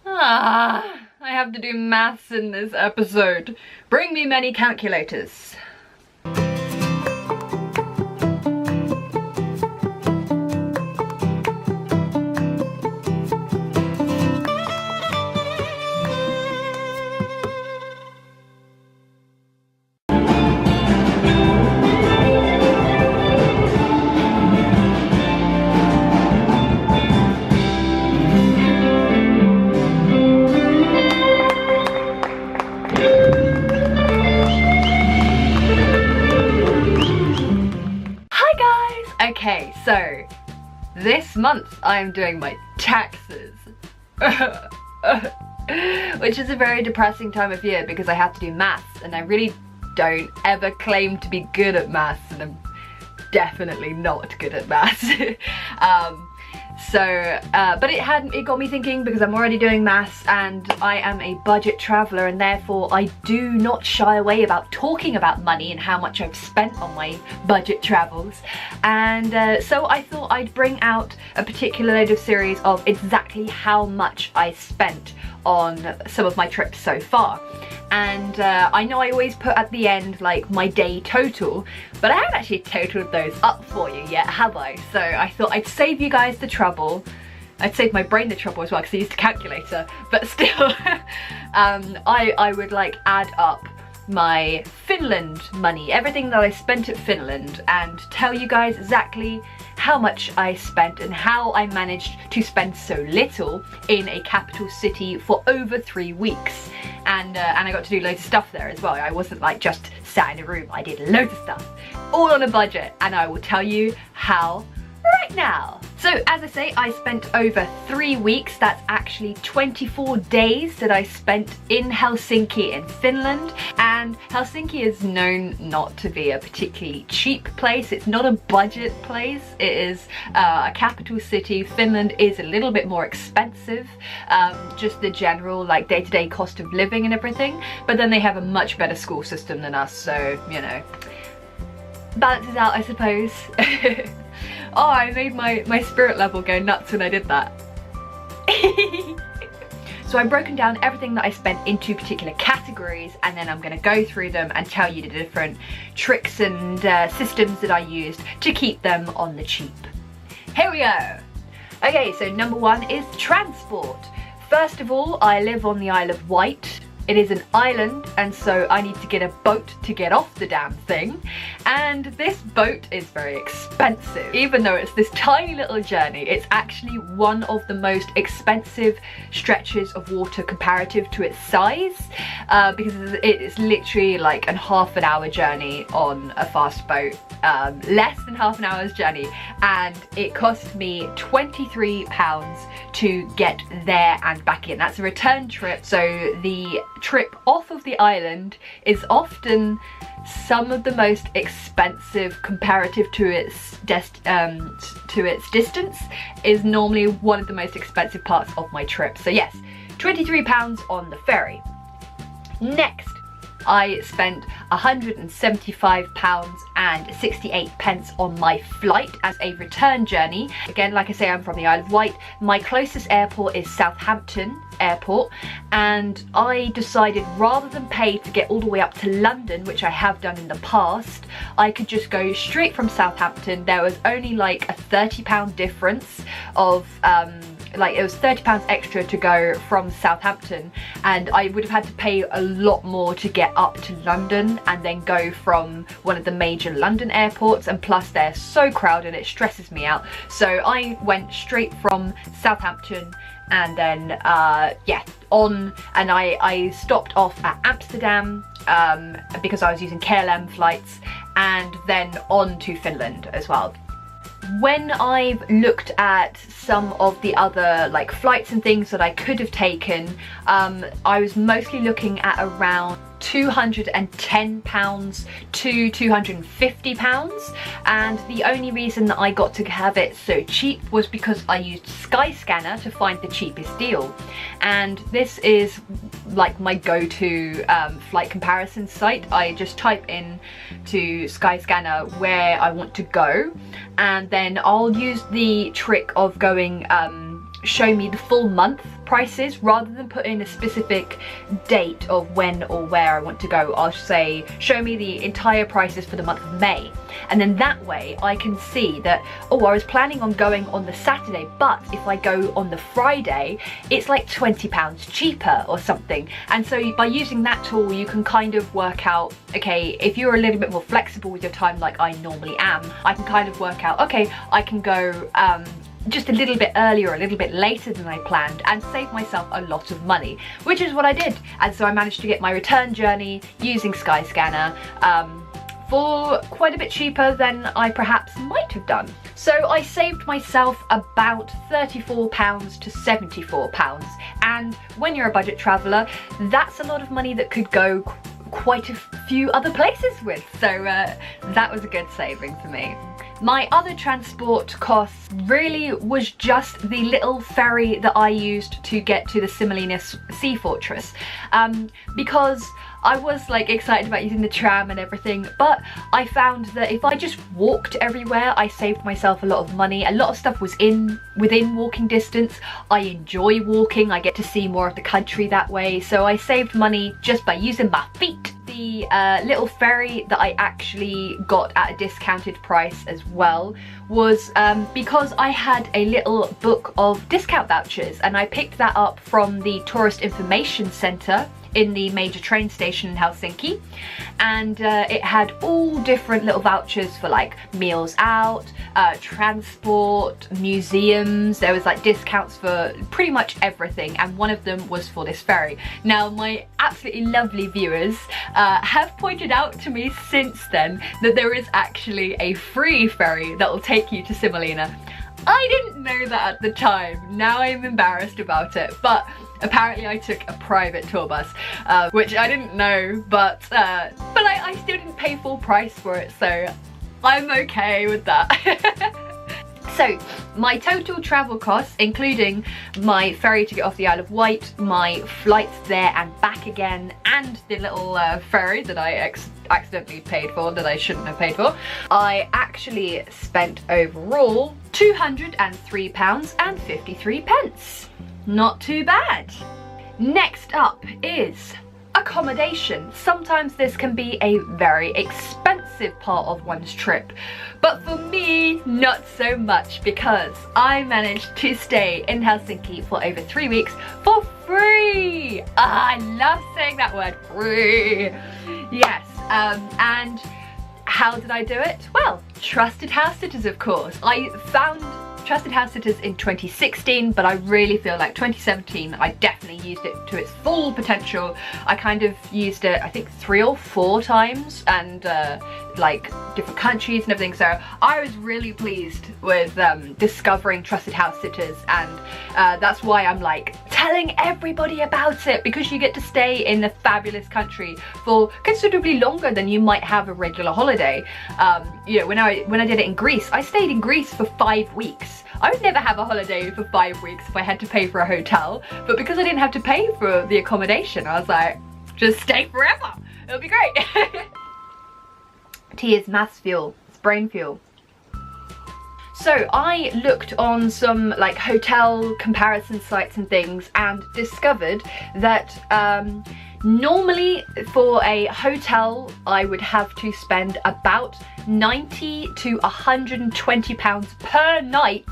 I have to do maths in this episode. Bring me many calculators. Okay, so this month I'm doing my taxes, which is a very depressing time of year because I have to do maths, and I really don't ever claim to be good at maths, and I'm definitely not good at maths. But it got me thinking, because I'm already doing maths and I am a budget traveler, and therefore I do not shy away about talking about money and how much I've spent on my budget travels. And so I thought I'd bring out a particular load of series of exactly how much I spent on some of my trips so far. And I know I always put at the end like my day total, but I haven't actually totaled those up for you yet, have I? So I thought I'd save you guys the trouble. I'd save my brain the trouble as well, because I used a calculator, but still I would like add up my Finland money, everything that I spent at Finland, and tell you guys exactly how much I spent and how I managed to spend so little in a capital city for over 3 weeks. And I got to do loads of stuff there as well. I wasn't like just sat in a room, I did loads of stuff, all on a budget, and I will tell you how right now. So as I say, I spent over 3 weeks. That's actually 24 days that I spent in Helsinki in Finland. And Helsinki is known not to be a particularly cheap place. It's not a budget place. It is a capital city. Finland is a little bit more expensive, just the general like day-to-day cost of living and everything. But then they have a much better school system than us, so you know, balances out, I suppose. Oh, I made my spirit level go nuts when I did that. So I've broken down everything that I spent into particular categories, and then I'm going to go through them and tell you the different tricks and systems that I used to keep them on the cheap. Here we go. Okay, so number one is transport. First of all, I live on the Isle of Wight. It is an island, and so I need to get a boat to get off the damn thing. And this boat is very expensive. Even though it's this tiny little journey, it's actually one of the most expensive stretches of water comparative to its size, because it's literally like a half an hour journey on a fast boat, less than half an hour's journey, and it cost me £23 to get there and back in. That's a return trip, so the trip off of the island is often some of the most expensive comparative to its distance, is normally one of the most expensive parts of my trip. So yes, £23 on the ferry. Next, I spent £175.68 on my flight as a return journey. Again, like I say, I'm from the Isle of Wight. My closest airport is Southampton Airport, and I decided rather than pay to get all the way up to London, which I have done in the past, I could just go straight from Southampton. There was only like a £30 difference of like it was £30 extra to go from Southampton, and I would have had to pay a lot more to get up to London and then go from one of the major London airports, and plus they're so crowded it stresses me out. So I went straight from Southampton, and then yeah, on, and I stopped off at Amsterdam because I was using KLM flights, and then on to Finland as well. When I've looked at some of the other like flights and things that I could have taken, I was mostly looking at around £210 to £250, and the only reason that I got to have it so cheap was because I used Skyscanner to find the cheapest deal, and this is like my go-to flight comparison site. I just type in to Skyscanner where I want to go, and then I'll use the trick of going show me the full month prices. Rather than put in a specific date of when or where I want to go, I'll say show me the entire prices for the month of May, and then that way I can see that, oh, I was planning on going on the Saturday, but if I go on the Friday it's like £20 cheaper or something. And so by using that tool you can kind of work out, okay, if you're a little bit more flexible with your time like I normally am, I can kind of work out, okay, I can go just a little bit earlier or a little bit later than I planned and save myself a lot of money, which is what I did. And so I managed to get my return journey using Skyscanner for quite a bit cheaper than I perhaps might have done. So I saved myself about £34 to £74, and when you're a budget traveller, that's a lot of money that could go quite a few other places with. So that was a good saving for me. My other transport costs really was just the little ferry that I used to get to the Penniless sea fortress, because I was like excited about using the tram and everything, but I found that if I just walked everywhere, I saved myself a lot of money. A lot of stuff was within walking distance. I enjoy walking, I get to see more of the country that way, so I saved money just by using my feet. The little ferry that I actually got at a discounted price as well was because I had a little book of discount vouchers, and I picked that up from the Tourist Information Centre in the major train station in Helsinki, and it had all different little vouchers for like meals out, transport, museums. There was like discounts for pretty much everything, and one of them was for this ferry. Now my absolutely lovely viewers have pointed out to me since then that there is actually a free ferry that will take you to Semilina. I didn't know that at the time. Now I'm embarrassed about it, but apparently I took a private tour bus, which I didn't know, but I still didn't pay full price for it, so I'm okay with that. So my total travel costs, including my ferry to get off the Isle of Wight, my flights there and back again, and the little ferry that I accidentally paid for that I shouldn't have paid for, I actually spent overall £203.53. Not too bad. Next up is accommodation. Sometimes this can be a very expensive part of one's trip, but for me, not so much, because I managed to stay in Helsinki for over 3 weeks for free. I love saying that word, free. Yes, and how did I do it? Well, trusted house sitters, of course. I found trusted house sitters in 2016, but I really feel like 2017 I definitely used it to its full potential. I kind of used it I think 3 or 4 times, and like different countries and everything, so I was really pleased with discovering trusted house sitters, and that's why I'm like telling everybody about it, because you get to stay in a fabulous country for considerably longer than you might have a regular holiday. You know, when I did it in Greece, I stayed in Greece for 5 weeks. I would never have a holiday for 5 weeks if I had to pay for a hotel, but because I didn't have to pay for the accommodation, I was like, just stay forever, it'll be great. Tea is maths fuel, it's brain fuel. So I looked on some like hotel comparison sites and things and discovered that normally for a hotel I would have to spend about £90 to £120 per night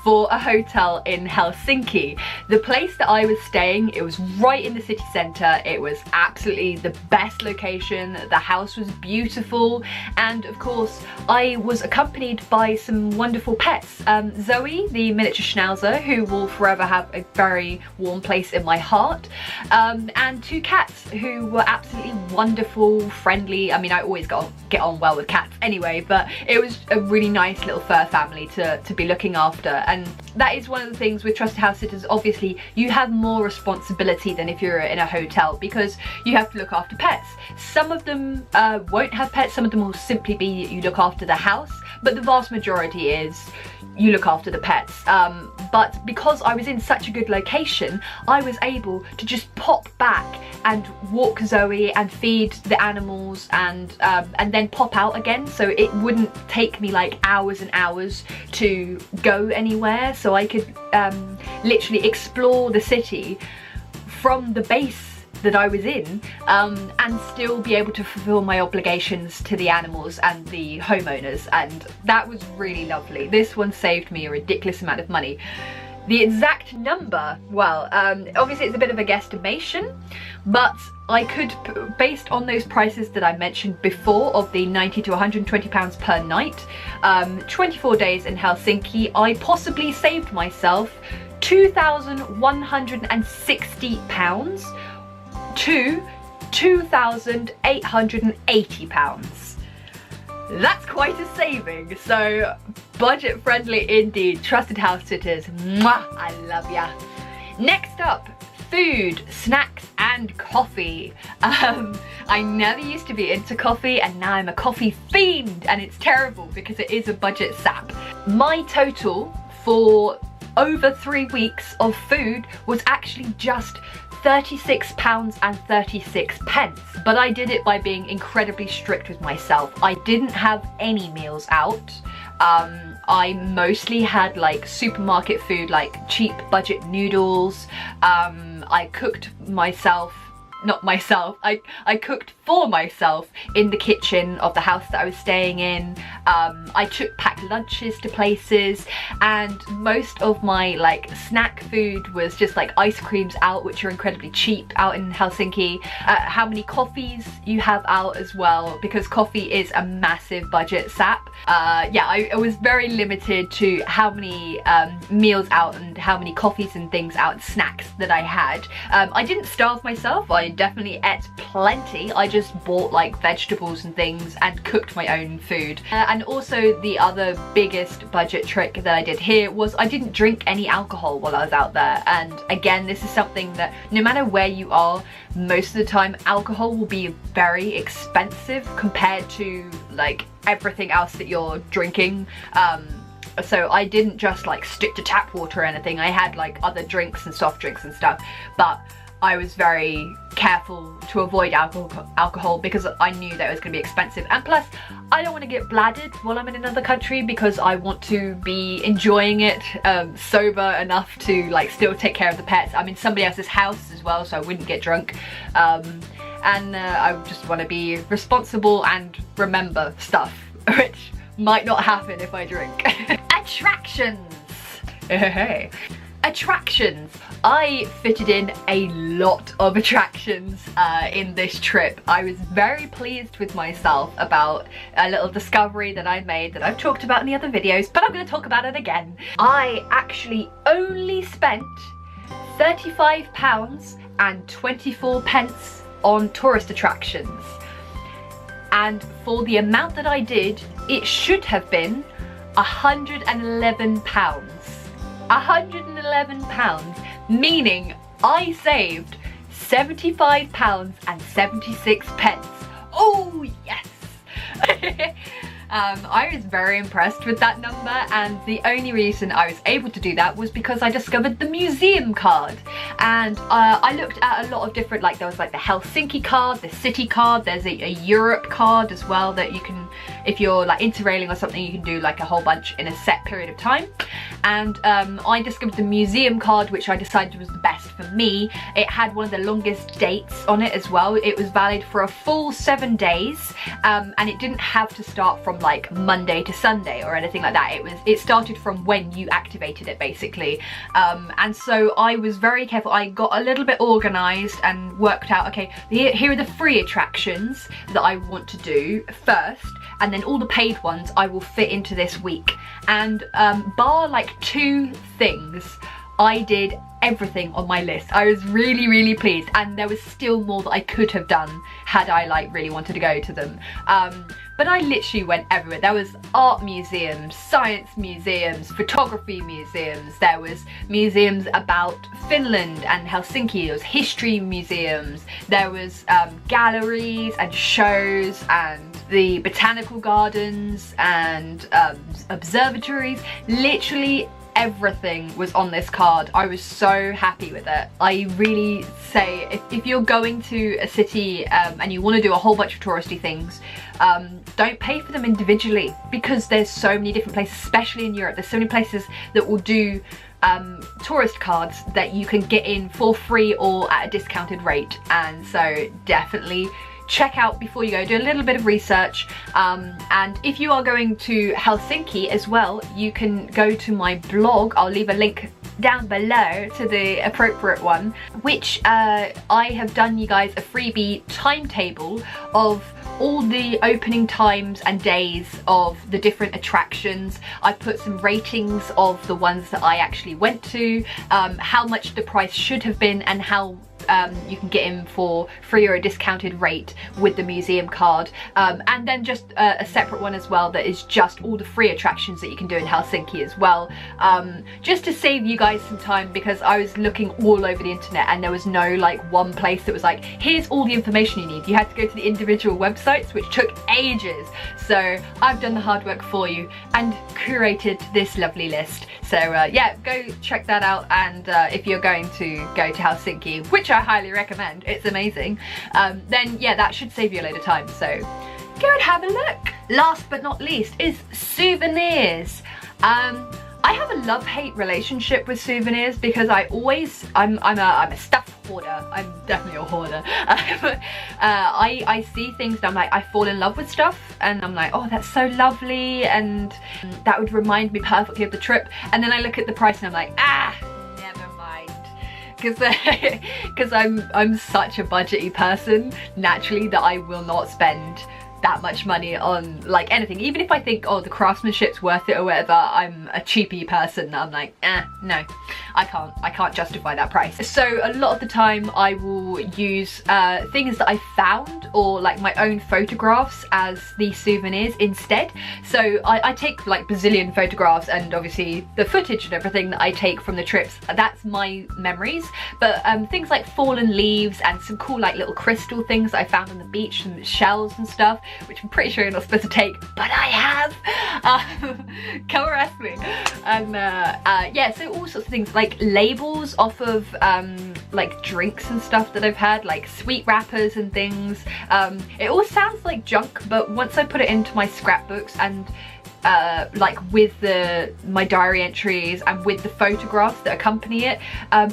for a hotel in Helsinki. The place that I was staying, it was right in the city centre. It was absolutely the best location. The house was beautiful, and of course I was accompanied by some wonderful pets. Zoe, the miniature schnauzer, who will forever have a very warm place in my heart, and 2 cats who were absolutely wonderful, friendly. I mean, I always get on well with cats anyway, but it was a really nice little fur family to be looking after. And that is one of the things with trusted house sitters. Obviously you have more responsibility than if you're in a hotel, because you have to look after pets. Some of them won't have pets, some of them will simply be you look after the house, but the vast majority is you look after the pets. But because I was in such a good location, I was able to just pop back and walk Zoe and feed the animals and then pop out again, so it wouldn't take me like hours and hours to go anywhere. So I could literally explore the city from the base that I was in and still be able to fulfill my obligations to the animals and the homeowners, and that was really lovely. This one saved me a ridiculous amount of money. The exact number, well, obviously it's a bit of a guesstimation, but I could, based on those prices that I mentioned before of the 90 to 120 pounds per night, 24 days in Helsinki, I possibly saved myself £2,160 to £2,880. That's quite a saving, so budget friendly indeed. Trusted house sitters, mwah, I love ya. Next up, food, snacks and coffee. I never used to be into coffee, and now I'm a coffee fiend, and it's terrible because it is a budget sap. My total for over 3 weeks of food was actually just £36.36, but I did it by being incredibly strict with myself. I didn't have any meals out. I mostly had like supermarket food, like cheap budget noodles. I cooked myself, not myself, I cooked for myself in the kitchen of the house that I was staying in. I took packed lunches to places, and most of my like snack food was just like ice creams out, which are incredibly cheap out in Helsinki. How many coffees you have out as well, because coffee is a massive budget sap. Yeah, I was very limited to how many meals out and how many coffees and things out and snacks that I had. I didn't starve myself, I definitely ate plenty. I just bought like vegetables and things and cooked my own food. And also the other biggest budget trick that I did here was I didn't drink any alcohol while I was out there. And again, this is something that no matter where you are, most of the time alcohol will be very expensive compared to like everything else that you're drinking. So I didn't just like stick to tap water or anything. I had like other drinks and soft drinks and stuff, but I was very careful to avoid alcohol because I knew that it was going to be expensive, and plus I don't want to get bladdered while I'm in another country because I want to be enjoying it sober enough to like still take care of the pets. I'm in somebody else's house as well, so I wouldn't get drunk, and I just want to be responsible and remember stuff which might not happen if I drink. Attractions. Hey. Attractions. I fitted in a lot of attractions in this trip. I was very pleased with myself about a little discovery that I made that I've talked about in the other videos, but I'm going to talk about it again. I actually only spent £35.24 on tourist attractions. And for the amount that I did, it should have been £111. £111, meaning I saved £75.76. Oh yes! I was very impressed with that number, and the only reason I was able to do that was because I discovered the museum card. And I looked at a lot of different, like there was like the Helsinki card, the city card, there's a Europe card as well that you can, if you're like interrailing or something, you can do like a whole bunch in a set period of time. And I discovered the museum card, which I decided was the best for me. It had one of the longest dates on it as well. It was valid for a full 7 days, and it didn't have to start from like Monday to Sunday or anything like that. It started from when you activated it basically. And so I was very careful. I got a little bit organized and worked out, okay, here are the free attractions that I want to do first, and then all the paid ones I will fit into this week. And bar like 2 things, I did everything on my list. I was really, really pleased, and there was still more that I could have done had I like really wanted to go to them. But I literally went everywhere. There was art museums, science museums, photography museums, there was museums about Finland and Helsinki, there was history museums, there was galleries and shows, and the botanical gardens and observatories. Literally everything was on this card. I was so happy with it. I really say if you're going to a city and you want to do a whole bunch of touristy things, don't pay for them individually, because there's so many different places, especially in Europe. There's so many places that will do tourist cards that you can get in for free or at a discounted rate. And so definitely check out before you go, do a little bit of research, and if you are going to Helsinki as well, you can go to my blog. I'll leave a link down below to the appropriate one, which I have done you guys a freebie timetable of all the opening times and days of the different attractions. I put some ratings of the ones that I actually went to, how much the price should have been, and how you can get in for free or a discounted rate with the museum card, and then just a separate one as well that is just all the free attractions that you can do in Helsinki as well, just to save you guys some time, because I was looking all over the internet and there was no like one place that was like, here's all the information you need. You had to go to the individual websites, which took ages. So I've done the hard work for you and curated this lovely list. So yeah, go check that out, and if you're going to go to Helsinki, which I highly recommend, it's amazing, then yeah, that should save you a load of time, so go and have a look. Last but not least is souvenirs. I have a love-hate relationship with souvenirs, because I'm a stuff hoarder. I'm definitely a hoarder. I see things and I'm like, I fall in love with stuff and I'm like, oh, that's so lovely, and that would remind me perfectly of the trip, and then I look at the price and I'm like, ah, never mind. Because I'm such a budgety person naturally that I will not spend that much money on like anything. Even if I think, oh, the craftsmanship's worth it or whatever, I'm a cheapy person. I'm like, no, I can't justify that price. So a lot of the time I will use things that I found, or like my own photographs as the souvenirs instead. So I take like bazillion photographs, and obviously the footage and everything that I take from the trips, that's my memories. But things like fallen leaves and some cool like little crystal things that I found on the beach, some shells and stuff, which I'm pretty sure you're not supposed to take, but I have. Come arrest me. And yeah, so all sorts of things like labels off of like drinks and stuff that I've had, like sweet wrappers and things. It all sounds like junk, but once I put it into my scrapbooks and like with my diary entries and with the photographs that accompany it,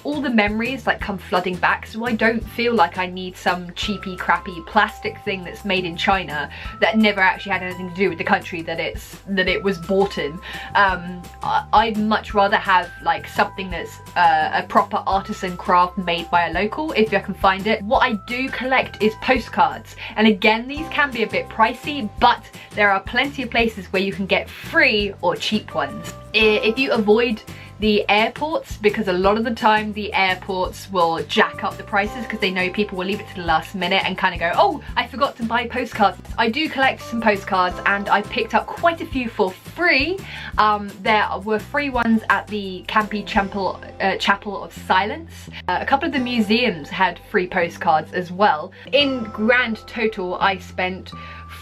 all the memories like come flooding back, so I don't feel like I need some cheapy crappy plastic thing that's made in China that never actually had anything to do with the country that it was bought in. I'd much rather have like something that's a proper artisan craft made by a local, if I can find it. What I do collect is postcards, and again, these can be a bit pricey, but there are plenty of places where you can get free or cheap ones. If you avoid the airports, because a lot of the time the airports will jack up the prices because they know people will leave it to the last minute and kind of go, oh, I forgot to buy postcards. I do collect some postcards, and I picked up quite a few for free. There were free ones at the Campi Chapel of Silence. A couple of the museums had free postcards as well. In grand total, I spent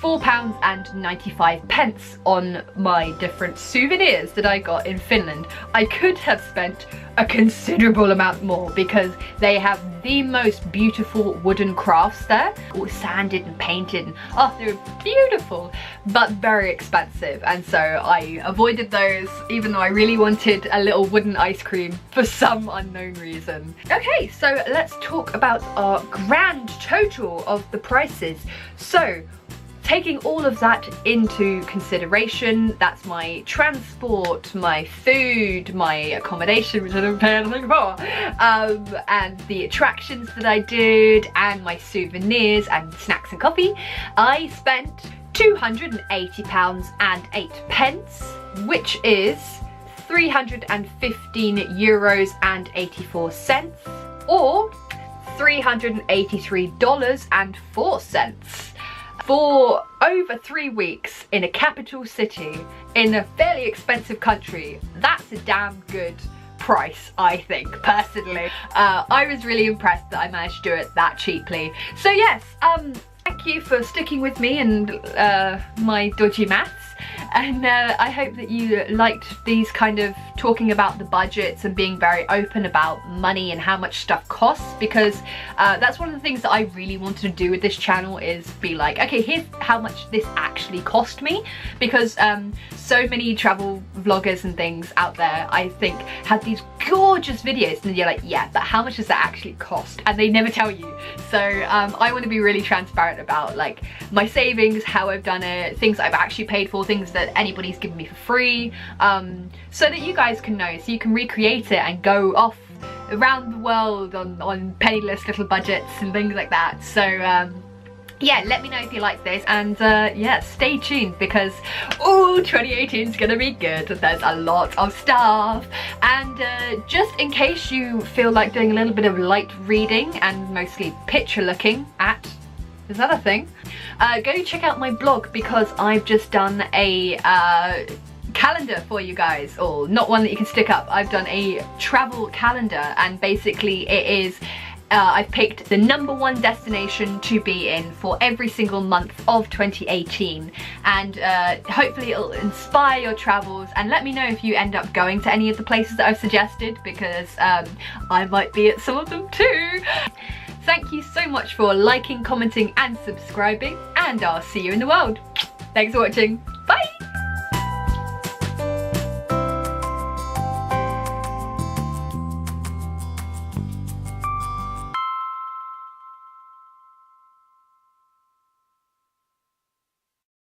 £4.95 on my different souvenirs that I got in Finland. I could have spent a considerable amount more, because they have the most beautiful wooden crafts there, all sanded and painted, and oh, they're beautiful, but very expensive, and so I avoided those, even though I really wanted a little wooden ice cream for some unknown reason. Okay, so let's talk about our grand total of the prices. So taking all of that into consideration, that's my transport, my food, my accommodation, which I don't pay anything for, and the attractions that I did, and my souvenirs and snacks and coffee, I spent £280.08, which is €315.84, or $383.04. For over 3 weeks in a capital city in a fairly expensive country. That's a damn good price, I think, personally. I was really impressed that I managed to do it that cheaply. So yes, Thank you for sticking with me and my dodgy maths. And I hope that you liked these kind of talking about the budgets and being very open about money and how much stuff costs, because that's one of the things that I really wanted to do with this channel, is be like, okay, here's how much this actually cost me, because so many travel vloggers and things out there, I think, have these gorgeous videos and you're like, yeah, but how much does that actually cost? And they never tell you. So I want to be really transparent about like my savings, how I've done it, things I've actually paid for, things that anybody's given me for free, so that you guys can know, so you can recreate it and go off around the world on penniless little budgets and things like that. So yeah, let me know if you like this, and yeah, stay tuned, because 2018 is gonna be good. There's a lot of stuff, and just in case you feel like doing a little bit of light reading and mostly picture looking at, is that a thing? Go check out my blog, because I've just done a calendar for you guys, or not one that you can stick up. I've done a travel calendar, and basically it is I've picked the #1 destination to be in for every single month of 2018, and hopefully it'll inspire your travels, and let me know if you end up going to any of the places that I've suggested, because I might be at some of them too. Thank you so much for liking, commenting and subscribing, and I'll see you in the world. Thanks for watching.